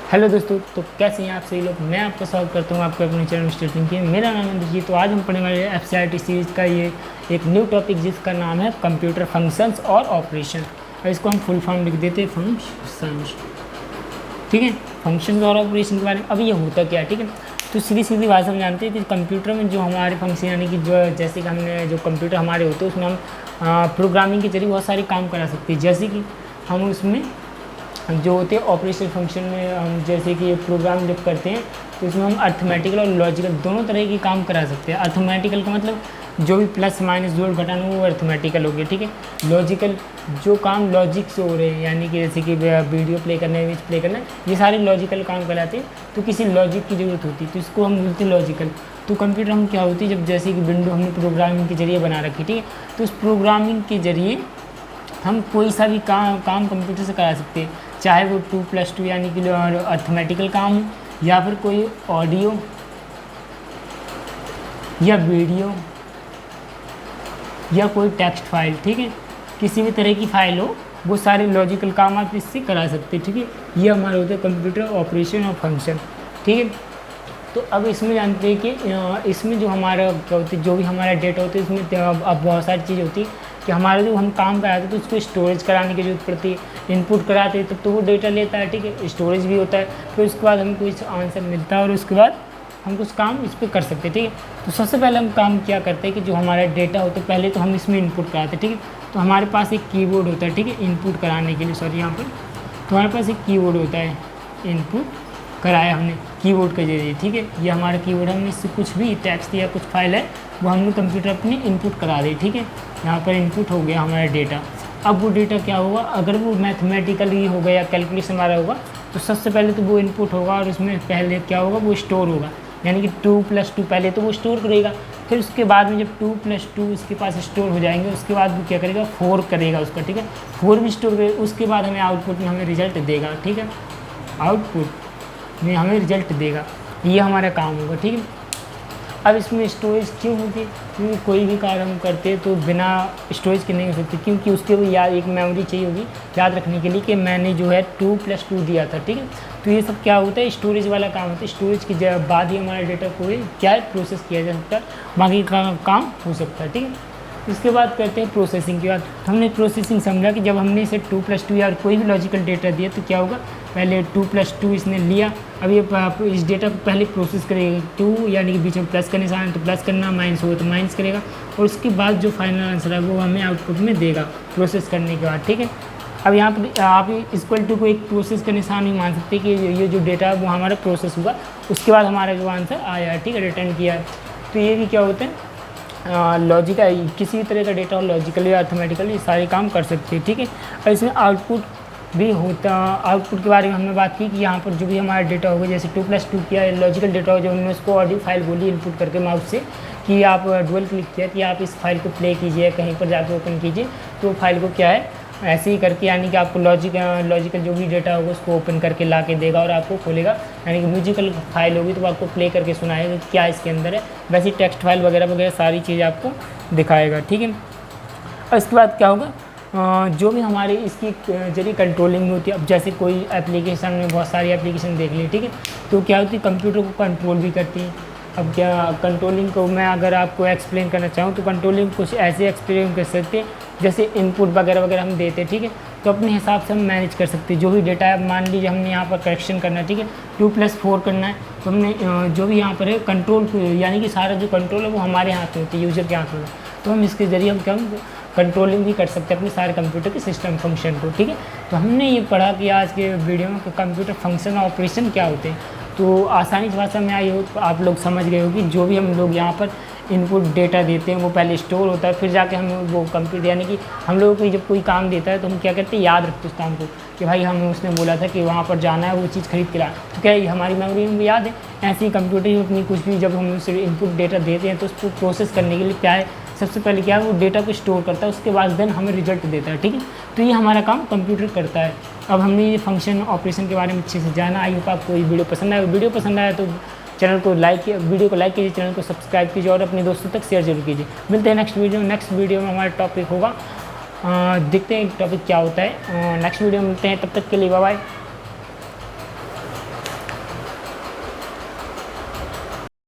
Hello दोस्तों, तो कैसे हैं आप सभी लोग। मैं आपका स्वागत करता हूं आपके अपने चैनल मिस्टर थिंकिंग। मेरा नाम है जी। तो आज हम पढ़ने वाले एफसीआईटी सीरीज़ का ये एक न्यू टॉपिक जिसका नाम है कंप्यूटर फंक्शंस और ऑपरेशन। और इसको हम फुल फॉर्म लिख देते हैं फंक्शंस। ठीक है, फंक्शंस और ऑपरेशन के बारे में। अब ये होता क्या है, ठीक है। तो सीधी सीधी भाषा में जानते हैं कि कंप्यूटर में जो हमारे फंक्शन यानी कि जो जैसे कि हमने जो कंप्यूटर हमारे होते हैं उसमें हम प्रोग्रामिंग के जरिए बहुत सारे काम करा सकते हैं। जैसे कि हम उसमें जो होते हैं ऑपरेशन फंक्शन में हम जैसे कि प्रोग्राम जब करते हैं तो इसमें हम अर्थमेटिकल और लॉजिकल दोनों तरह के काम करा सकते हैं। अर्थमेटिकल का मतलब जो भी प्लस माइनस जोड़ घटाना वो अर्थमेटिकल हो गया, ठीक है। लॉजिकल जो काम लॉजिक से हो रहे हैं यानी कि जैसे कि वीडियो प्ले करना है, इमेज प्ले करना है, ये सारे लॉजिकल काम कराते हैं। तो किसी लॉजिक की ज़रूरत होती है तो इसको हम बोलते हैं लॉजिकल। तो कंप्यूटर हम क्या होती है जब जैसे कि विंडो हमने प्रोग्रामिंग के जरिए बना रखी, ठीक है। तो उस प्रोग्रामिंग के जरिए हम कोई सा भी काम कंप्यूटर से करा सकते हैं, चाहे वो 2+2 यानी कि अर्थमेटिकल काम हो या फिर कोई ऑडियो या वीडियो या कोई टेक्स्ट फाइल, ठीक है। किसी भी तरह की फाइल हो वो सारे लॉजिकल काम आप इससे करा सकते हैं, ठीक है। ये हमारे होते हैं कंप्यूटर ऑपरेशन और फंक्शन, ठीक है। तो अब इसमें जानते हैं कि इसमें जो हमारा क्या होती है, जो भी हमारा डेटा होता है इसमें अब बहुत सारी चीज़ होती है कि हमारे जो हम काम कराते हैं तो उसको स्टोरेज कराने की जरूरत पड़ती है। इनपुट कराते हैं तो वो डेटा लेता है, ठीक है। स्टोरेज भी होता है, फिर उसके बाद हमें कुछ आंसर मिलता है और उसके बाद हम कुछ काम इस पर कर सकते हैं, ठीक है। तो सबसे पहले हम काम क्या करते हैं कि जो हमारा डेटा होता है पहले तो हम इसमें इनपुट कराते हैं, ठीक है। तो हमारे पास एक कीबोर्ड होता है, ठीक है, इनपुट कराने के लिए। सॉरी, यहाँ पर तो हमारे पास एक कीबोर्ड होता है, इनपुट कराया हमने कीबोर्ड के जरिए, ठीक है। ये हमारा कीबोर्ड, हमने इससे कुछ भी टेक्स्ट या कुछ फाइल है वो हमने कंप्यूटर अपने इनपुट करा दी, ठीक है। यहाँ पर इनपुट हो गया हमारा डेटा। अब वो डेटा क्या होगा, अगर वो मैथमेटिकली होगा या कैलकुलेशन वाला होगा तो सबसे पहले तो वो इनपुट होगा और उसमें पहले क्या होगा वो स्टोर होगा, यानी कि 2+2 पहले तो वो स्टोर करेगा। फिर उसके बाद में जब 2+2 उसके पास स्टोर हो जाएंगे उसके बाद वो क्या करेगा 4 करेगा उसका, ठीक है। 4 भी स्टोर करेगा, उसके बाद हमें आउटपुट में हमें रिजल्ट देगा, ठीक है। आउटपुट में हमें रिजल्ट देगा, ये हमारा काम होगा, ठीक है। अब इसमें स्टोरेज क्यों होती है, क्योंकि कोई भी कार्य हम करते हैं तो बिना स्टोरेज के नहीं हो सकती, क्योंकि उसके भी याद एक मेमोरी चाहिए होगी याद रखने के लिए कि मैंने जो है 2+2 दिया था, ठीक है। तो ये सब क्या होता है, स्टोरेज वाला काम होता है। स्टोरेज के बाद ही हमारा डेटा को क्या है प्रोसेस किया जा सकता है, बाकी का काम हो सकता है, ठीक है। इसके बाद करते हैं प्रोसेसिंग की बात। तो हमने प्रोसेसिंग समझा कि जब हमने इसे 2+2 या कोई भी लॉजिकल डेटा दिया तो क्या होगा, पहले 2+2 इसने लिया। अब ये इस डेटा को पहले प्रोसेस करेगा, 2 यानी कि बीच में प्लस का निशान है तो प्लस करना, माइनस हो तो माइनस करेगा और उसके बाद जो फाइनल आंसर है वो हमें आउटपुट में देगा प्रोसेस करने के बाद, ठीक है। अब यहाँ पर आप इक्वल टू को एक प्रोसेस का निशान ही मान सकते हैं कि ये जो डेटा है वो हमारा प्रोसेस हुआ, उसके बाद हमारा जो आंसर आया है, ठीक है, रिटर्न किया है। तो ये भी क्या होता है लॉजिकल, किसी भी तरह का डेटा और लॉजिकली या अर्थमेटिकली सारे काम कर सकते हैं, ठीक है। और इसमें आउटपुट भी होता, आउटपुट के बारे में हमने बात की कि यहाँ पर जो भी हमारा डेटा होगा जैसे 2+2 किया लॉजिकल डेटा हो, जब हमने उसको ऑडियो फाइल बोली इनपुट करके माउस से कि आप डुअल क्लिक किया कि आप इस फाइल को प्ले कीजिए, कहीं पर जाकर ओपन कीजिए, तो फाइल को क्या है ऐसे ही करके यानी कि आपको लॉजिकल जो भी डेटा होगा उसको ओपन करके ला के देगा और आपको खोलेगा, यानी कि म्यूजिकल फाइल होगी तो वो आपको प्ले करके सुनाएगा कि क्या इसके अंदर है। वैसे टेक्स्ट फाइल वगैरह वगैरह सारी चीज़ आपको दिखाएगा, ठीक है। और इसके बाद क्या होगा, जो भी हमारे इसकी जरिए कंट्रोलिंग होती है। अब जैसे कोई एप्लीकेशन में बहुत सारी एप्लीकेशन देख ली, ठीक है, तो क्या होती है कंप्यूटर को कंट्रोल भी करती है। अब क्या कंट्रोलिंग को मैं अगर आपको एक्सप्लेन करना चाहूँ तो कंट्रोलिंग कुछ ऐसे एक्सप्लेन कर सकते हैं जैसे इनपुट वगैरह वगैरह हम देते हैं, ठीक है, तो अपने हिसाब से हम मैनेज कर सकते हैं। जो भी डेटा है मान लीजिए हमने यहाँ पर करेक्शन करना है, ठीक है, 2+4 करना है तो हमने जो भी यहाँ पर है कंट्रोल यानी कि सारा जो कंट्रोल है वो हमारे हाथ में होती है, यूज़र के हाथ में, तो हम इसके ज़रिए हम क्या कंट्रोलिंग भी कर सकते हैं अपने सारे कंप्यूटर के सिस्टम फंक्शन को, ठीक है। तो हमने ये पढ़ा कि आज के वीडियो में कंप्यूटर फंक्शन और ऑपरेशन क्या होते हैं। तो आसानी से भाषा में आई हो तो आप लोग समझ गए हो कि जो भी हम लोग यहाँ पर इनपुट डेटा देते हैं वो पहले स्टोर होता है, फिर जाके हम वो कंप्यूटर यानी कि हम लोगों को जब कोई काम देता है तो हम क्या करते हैं याद रखते हैं उस काम को कि भाई हमें उसने बोला था कि वहाँ पर जाना है वो चीज़ खरीद के ला, तो क्या हमारी मेमोरी में याद है। ऐसे ही कंप्यूटर में अपनी कुछ भी जब हम उसे इनपुट डेटा देते हैं तो उसको प्रोसेस करने के लिए क्या है सबसे पहले क्या है वो डेटा को स्टोर करता है, उसके बाद देन हमें रिजल्ट देता है, ठीक है। तो ये हमारा काम कंप्यूटर करता है। अब हमने ये फंक्शन ऑपरेशन के बारे में अच्छे से जाना। आई होप आपको ये वीडियो पसंद आया। वीडियो पसंद आया तो चैनल को लाइक, वीडियो को लाइक कीजिए, चैनल को सब्सक्राइब कीजिए और अपने दोस्तों तक शेयर जरूर कीजिए। मिलते हैं नेक्स्ट वीडियो में हमारा टॉपिक होगा, देखते हैं टॉपिक क्या होता है। नेक्स्ट वीडियो में मिलते हैं, तब तक के लिए बाय बाय।